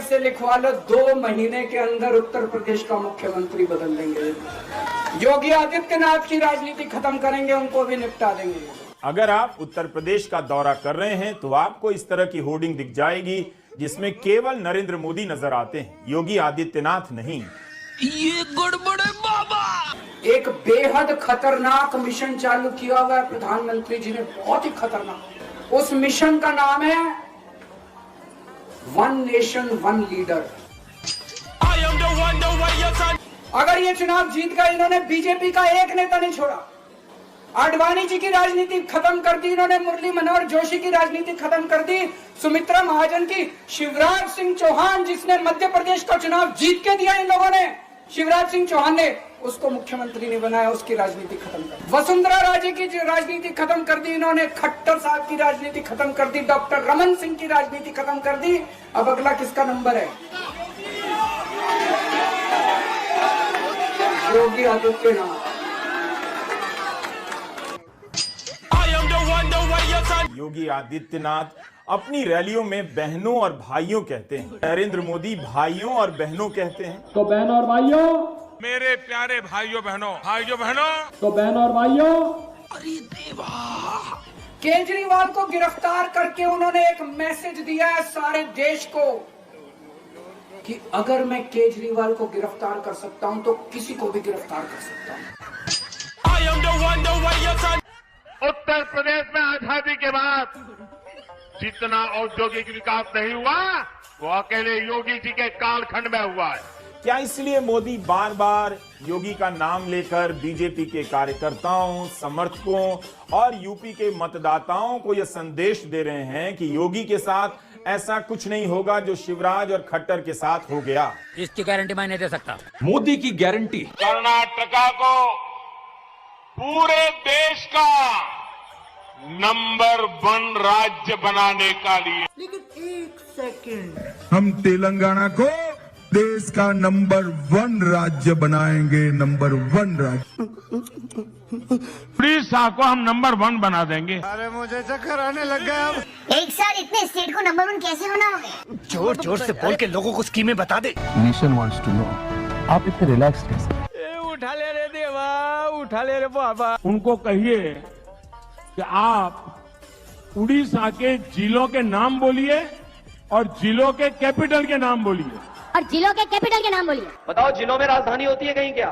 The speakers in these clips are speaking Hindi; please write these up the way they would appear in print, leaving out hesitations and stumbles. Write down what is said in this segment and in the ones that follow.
से लिखवा लो, 2 महीने के अंदर उत्तर प्रदेश का मुख्यमंत्री बदल देंगे। योगी आदित्यनाथ की राजनीति खत्म करेंगे, उनको भी निपटा देंगे। अगर आप उत्तर प्रदेश का दौरा कर रहे हैं तो आपको इस तरह की होर्डिंग दिख जाएगी जिसमें केवल नरेंद्र मोदी नजर आते हैं, योगी आदित्यनाथ नहीं। ये गड़बड़ है बाबा। एक बेहद खतरनाक मिशन चालू किया हुआ है प्रधानमंत्री जी ने, बहुत ही खतरनाक। उस मिशन का नाम है वन नेशन वन लीडर। अगर ये चुनाव जीत गए, इन्होंने बीजेपी का एक नेता नहीं छोड़ा। आडवाणी जी की राजनीति खत्म कर दी इन्होंने, मुरली मनोहर जोशी की राजनीति खत्म कर दी, सुमित्रा महाजन की, शिवराज सिंह चौहान जिसने मध्य प्रदेश का चुनाव जीत के दिया इन लोगों ने, शिवराज सिंह चौहान ने उसको मुख्यमंत्री नहीं बनाया, उसकी राजनीति खत्म कर दी। वसुंधरा राजे की राजनीति खत्म कर दी इन्होंने, खट्टर साहब की राजनीति खत्म कर दी, डॉक्टर रमन सिंह की राजनीति खत्म कर दी। अब अगला किसका नंबर है? योगी आदित्यनाथ। योगी आदित्यनाथ अपनी रैलियों में बहनों और भाइयों कहते हैं, नरेंद्र मोदी भाइयों और बहनों कहते हैं। तो बहनों और भाइयों, मेरे प्यारे भाइयों बहनों, तो बहनों और भाइयों, अरे देवा, केजरीवाल को गिरफ्तार करके उन्होंने एक मैसेज दिया है सारे देश को कि अगर मैं केजरीवाल को गिरफ्तार कर सकता हूं तो किसी को भी गिरफ्तार कर सकता हूं। उत्तर प्रदेश में आजादी के बाद जितना औद्योगिक विकास नहीं हुआ वो अकेले योगी जी के कालखंड में हुआ है। क्या इसलिए मोदी बार बार योगी का नाम लेकर बीजेपी के कार्यकर्ताओं, समर्थकों और यूपी के मतदाताओं को यह संदेश दे रहे हैं कि योगी के साथ ऐसा कुछ नहीं होगा जो शिवराज और खट्टर के साथ हो गया? इसकी गारंटी मैं नहीं दे सकता। मोदी की गारंटी। कर्नाटका को पूरे देश का नंबर 1 राज्य बनाने का लिए, लेकिन एक सेकंड, हम तेलंगाना को देश का नंबर 1 राज्य बनाएंगे, नंबर 1 राज्य। उड़ीसा को हम नंबर 1 बना देंगे। अरे मुझे चक्कर आने लग गया। अब एक साथ इतने स्टेट को नंबर 1 कैसे बनाओगे? जोर जोर से बोल के लोगों को स्कीमें बता दे। नेशन वांट्स टू नो आप इतने रिलैक्स कैसे? उठा ले रे देवा, उठा ले रे बाबा। उनको कहिए कि आप उड़ीसा के जिलों के नाम बोलिए और जिलों के कैपिटल के नाम बोलिए। और जिलों के कैपिटल के नाम बोलिए। बताओ, जिलों में राजधानी होती है कहीं क्या?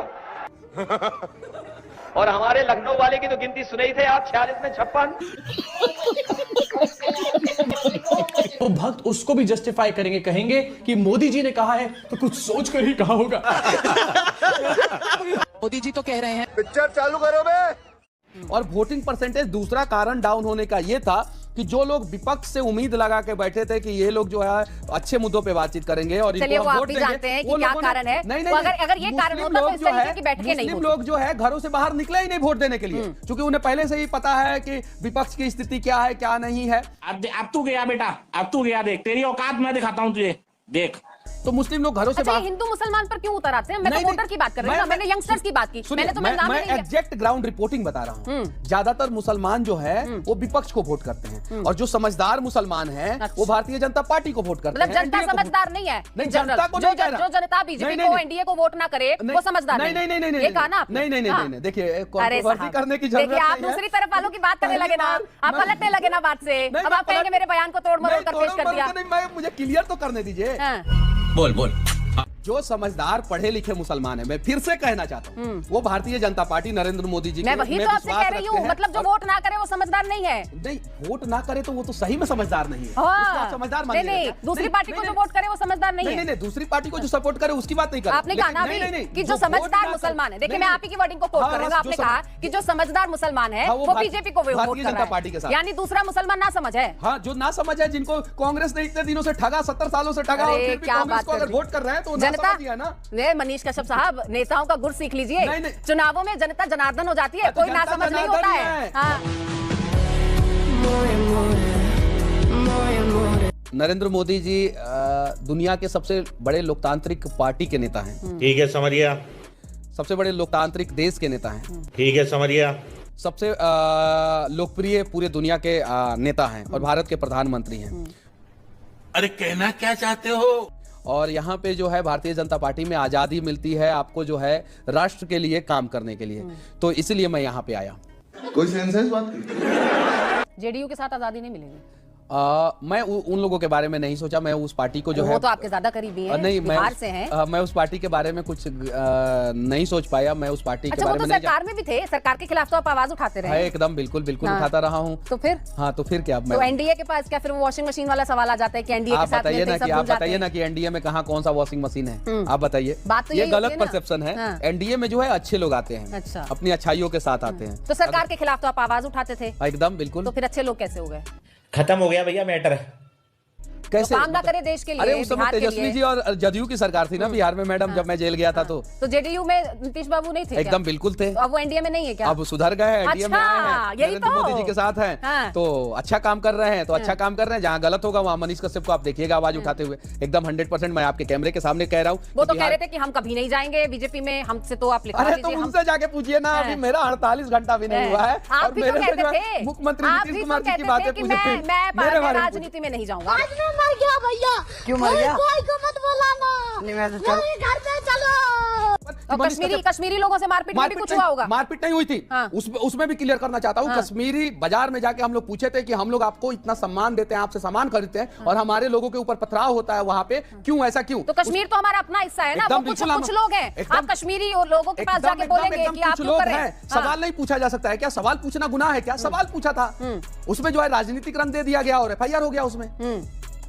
और हमारे लखनऊ वाले की तो गिनती सुनी थे आप, 46 में 56। तो भक्त उसको भी जस्टिफाई करेंगे, कहेंगे कि मोदी जी ने कहा है तो कुछ सोच कर ही कहा होगा। मोदी जी तो कह रहे हैं। पिक्चर चालू करो बे। और वोटिंग परसेंटेज दूसरा कारण डाउन होने का यह था कि जो लोग विपक्ष से उम्मीद लगा के बैठे थे कि ये लोग जो है अच्छे मुद्दों पे बातचीत करेंगे और चलिए वो आप भी जानते हैं कि क्या कारण है। नहीं, अगर ये कारण होता तो इस तरीके की बैठकें नहीं होती। लोग जो है घरों से बाहर निकले ही नहीं वोट देने के लिए, क्योंकि उन्हें पहले से ही पता है कि विपक्ष की स्थिति क्या है क्या नहीं है। अब तू गया बेटा, अब तू गया, देख तेरी औकात मैं दिखाता हूँ तुझे, देख। तो मुस्लिम लोग घरों से बाहर। हिंदू मुसलमान पर क्यों उतर आते हैं? मैं तो वोटर की बात कर रही हूँ, मैंने यंगस्टर्स की बात की। मैंने तो मैं एग्जैक्ट ग्राउंड रिपोर्टिंग बता रहा हूँ। ज्यादातर मुसलमान जो है वो विपक्ष को वोट करते हैं, और जो समझदार मुसलमान हैं वो भारतीय जनता पार्टी को वोट करते हैं। मतलब जनता समझदार नहीं है? नहीं, जनता को जो जनता बीजेपी को, एनडीए को वोट ना करे वो समझदार नहीं। नहीं, ये कहा ना आपने? नहीं, देखिए कंट्रोवर्सी करने की जरूरत नहीं है। आप दूसरी तरफ वालों की बात करने लगे ना, आप पलटने लगे ना बात से। अब आप कहेंगे मेरे बयान को तोड़ मरोड़ कर पेश कर दिया। मुझे क्लियर तो करने दीजिए। बोल। जो समझदार पढ़े लिखे मुसलमान है, मैं फिर से कहना चाहता हूँ, वो भारतीय जनता पार्टी नरेंद्र मोदी जी मैं वही तो आपसे कह रही हूँ। मतलब जो वोट ना करे वो समझदार नहीं है। नहीं, वोट ना करे तो वो तो सही में समझदार नहीं है। समझदार नहीं, दूसरी पार्टी को जो वोट करे वो समझदार नहीं है। नहीं, दूसरी पार्टी को जो सपोर्ट करे उसकी बात नहीं कर। आपने कहा ना अभी कि जो समझदार मुसलमान है, देखिए मैं आप ही की वर्डिंग को कोट कर रही हूँ। आपने कहा कि जो समझदार मुसलमान है वो बीजेपी को वोट कर रहा है, पार्टी के साथ। यानी दूसरा मुसलमान ना समझ है। हाँ, जो ना समझ है, जिनको कांग्रेस ने इतने दिनों से ठगा, 70 सालों से ठगा, और फिर भी कांग्रेस को अगर वोट कर रहे हैं तो जनता दिया ना। मनीष कश्यप साहब, नेताओं का गुर सीख लीजिए। चुनावों में जनता जनार्दन हो जाती है, कोई ना समझ नहीं होता है। नरेंद्र मोदी जी दुनिया के सबसे बड़े लोकतांत्रिक पार्टी के नेता हैं। ठीक है, समझ गया। सबसे बड़े लोकतांत्रिक देश के नेता हैं। ठीक है, समझ गया। सबसे लोकप्रिय पूरे दुनिया के नेता हैं और भारत के प्रधानमंत्री हैं। अरे कहना क्या चाहते हो? और यहाँ पे जो है भारतीय जनता पार्टी में आज़ादी मिलती है आपको जो है राष्ट्र के लिए काम करने के लिए, तो इसलिए मैं यहाँ पे आया। कोई सेंस है इस बात की? जेडीयू के साथ आजादी नहीं मिलेगी। मैं उन लोगों के बारे में नहीं सोचा, मैं उस पार्टी को जो है, वो तो आपके ज्यादा करीबी हैं, नहीं बिहार से हैं। मैं उस पार्टी के बारे में कुछ नहीं सोच पाया, मैं उस पार्टी के बारे में नहीं। सरकार में भी थे, सरकार के खिलाफ तो आप आवाज उठाते रहे। एकदम बिल्कुल उठाता रहा हूँ। तो फिर तो फिर क्या, तो एनडीए के पास क्या फिर वो वॉशिंग मशीन वाला सवाल आ जाता है कि एनडीए के साथ बताइए ना कि एनडीए में कहाँ कौन सा वॉशिंग मशीन है, आप बताइए। बात तो ये गलत परसेप्शन है। एनडीए में जो है अच्छे लोग आते हैं, अपनी अच्छाइयों के साथ आते हैं। तो सरकार के खिलाफ तो आप आवाज उठाते थे। एकदम बिल्कुल। तो फिर अच्छे लोग कैसे हो गए? खत्म हो गया भैया मैटर। कैसे काम ना करे देश के लिए? अरे उस समय तेजस्वी जी और जदयू की सरकार थी ना बिहार में मैडम, जब मैं जेल गया था तो जेडीयू में नीतीश बाबू नहीं थे? एकदम बिल्कुल थे। अब वो एनडीए में नहीं है क्या? अब सुधर गए हैं, एनडीए में आए हैं, नरेंद्र मोदी जी के साथ हैं, तो अच्छा काम कर रहे हैं। तो अच्छा काम कर रहे हैं, जहाँ गलत होगा वहाँ मनीष कश्यप को आप देखिएगा आवाज उठाते हुए, एकदम 100%। मैं आपके कैमरे के सामने कह रहा हूँ। वो तो कह रहे थे कि हम कभी नहीं जाएंगे बीजेपी में, हमसे तो आप लिखवा लीजिए। तो उनसे जाके पूछिए ना, अभी मेरा 48 घंटा भी नहीं हुआ है और मेरे से जो है मुख्यमंत्री नीतीश कुमार जी की बातें पूछे, मैं राजनीति में नहीं जाऊंगा। क्यों मर गया? कोई को मत बुलाना। नहीं मैं तो चल। घर पे चलो। कश्मीरी लोगों से मारपीट में भी कुछ हुआ होगा? मारपीट नहीं हुई थी। उसमें भी क्लियर करना चाहता हूँ। कश्मीरी बाजार में जाके हम लोग पूछे थे कि हम लोग आपको इतना सम्मान देते हैं, आपसे सामान खरीदते हैं और हमारे लोगों के ऊपर पथराव होता है वहाँ पे, क्यों ऐसा क्यों? तो कश्मीर तो हमारा अपना हिस्सा है ना, वो कुछ लोग हैं। आप कश्मीरी और लोगों के पास जाके बोलेंगे कि आप क्यों कर रहे हैं? सवाल नहीं पूछा जा सकता है क्या? सवाल पूछना गुनाह है क्या? सवाल पूछा था, उसमें जो है राजनीतिक रंग दे दिया गया और एफआईआर हो गया उसमें।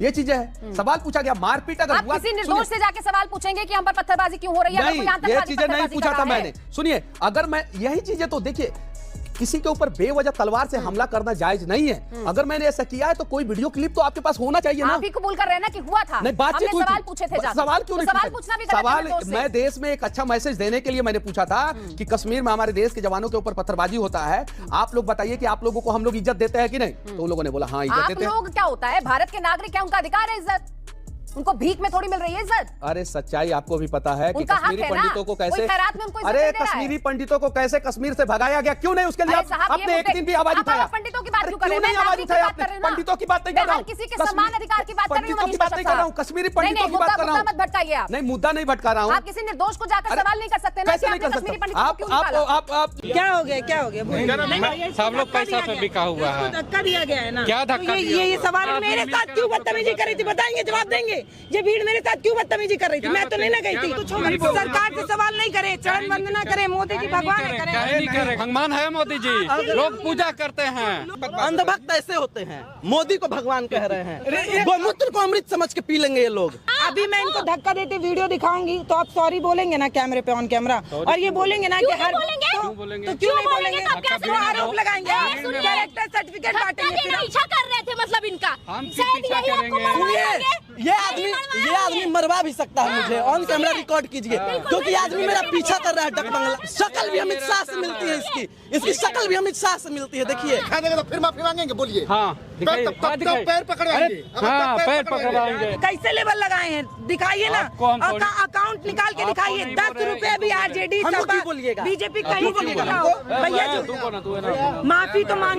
ये चीजें है, सवाल पूछा गया, मारपीट अगर हुआ, किसी निर्दोष से जाके सवाल पूछेंगे कि हम पर पत्थरबाजी क्यों हो रही है? नहीं, ये चीजें नहीं पूछा था मैंने। सुनिए, अगर मैं यही चीजें, तो देखिए किसी के ऊपर बेवजह तलवार से हमला करना जायज नहीं है। अगर मैंने ऐसा किया है तो कोई वीडियो क्लिप तो आपके पास होना चाहिए ना। आप ही कबूल कर रहे हैं ना कि हुआ था? नहीं, बातचीत हुई थी। सवाल पूछे थे। सवाल क्यों नहीं? सवाल पूछना भी सवाल मैं देश में एक अच्छा मैसेज देने के लिए मैंने पूछा था कि कश्मीर में हमारे देश के जवानों के ऊपर पत्थरबाजी होता है, आप लोग बताइए कि आप लोगों को हम लोग इज्जत देते हैं कि नहीं? तो उन लोगों ने बोला हाँ इज्जत देते हैं। आप लोग क्या होता है, भारत के नागरिक क्या उनका अधिकार है इज्जत? उनको भीख में थोड़ी मिल रही है इज्जत। अरे सच्चाई आपको भी पता है कि कश्मीरी पंडितों को कैसे, अरे कश्मीरी पंडितों को कैसे कश्मीर से भगाया गया, क्यों नहीं? उसके लिए आपने एक दिन भी आवाज उठाया? पंडितों की बात क्यों कर रहे हैं? नहीं आवाज उठाया आपने? पंडितों की बात नहीं कर रहा हूँ, किसी के सम्मान अधिकार की बात कर रही हूँ, पंडितों की बात नहीं कर रहा हूँ, कश्मीरी पंडितों की बात कर रहा हूँ। मत भटकाइए आप। नहीं, मुद्दा नहीं भटका रहा हूँ। आप किसी निर्दोष को जाकर सवाल नहीं कर सकते ना। कैसे नहीं कर सकते? आप क्या हो गया? क्या हो गया? सब लोग पैसा पे बिका हुआ है। धक्का दिया गया है ना? क्या धक्का? ये सवाल मेरे साथ क्यों बदतमीजी कर रही थी? बताएंगे, जवाब देंगे। ये भीड़ मेरे साथ क्यों बदतमीजी कर रही थी? मैं तो नहीं ना गई थी। सरकार से सवाल नहीं करे, चरण वंदना करे, मोदी जी भगवान करे। भगवान है मोदी जी, लोग पूजा करते हैं। अंधभक्त ऐसे होते हैं, मोदी को भगवान कह रहे हैं, गोमूत्र को अमृत समझ के पी लेंगे ये लोग। अभी मैं इनको धक्का देते वीडियो दिखाऊंगी तो आप सॉरी बोलेंगे ना कैमरे पे, ऑन कैमरा, और ये बोलेंगे ना कि हर तो क्यों नहीं बोलेंगे? आरोप लगाएंगे, कैरेक्टर सर्टिफिकेट बांटेंगे। पीछा कर रहे थे मतलब इनका। ये आदमी मरवा भी सकता है मुझे, ऑन कैमरा रिकॉर्ड कीजिए, क्योंकि आदमी मेरा पीछा कर रहा है। डकबंगला शक्ल भी अमित शाह से मिलती है, इसकी शक्ल भी अमित शाह से मिलती है। देखिए तो फिर माफी मांगेंगे, बोलिए। हाँ, पैर पकड़वाएंगे। हाँ, पैर पकड़वाएंगे। कैसे लेवल लगाए हैं दिखाइए ना, अकाउंट निकाल के दिखाइए। 10 रुपए भी आरजेडी बीजेपी कहीं बोलिएगा भैया, माफी तो मांग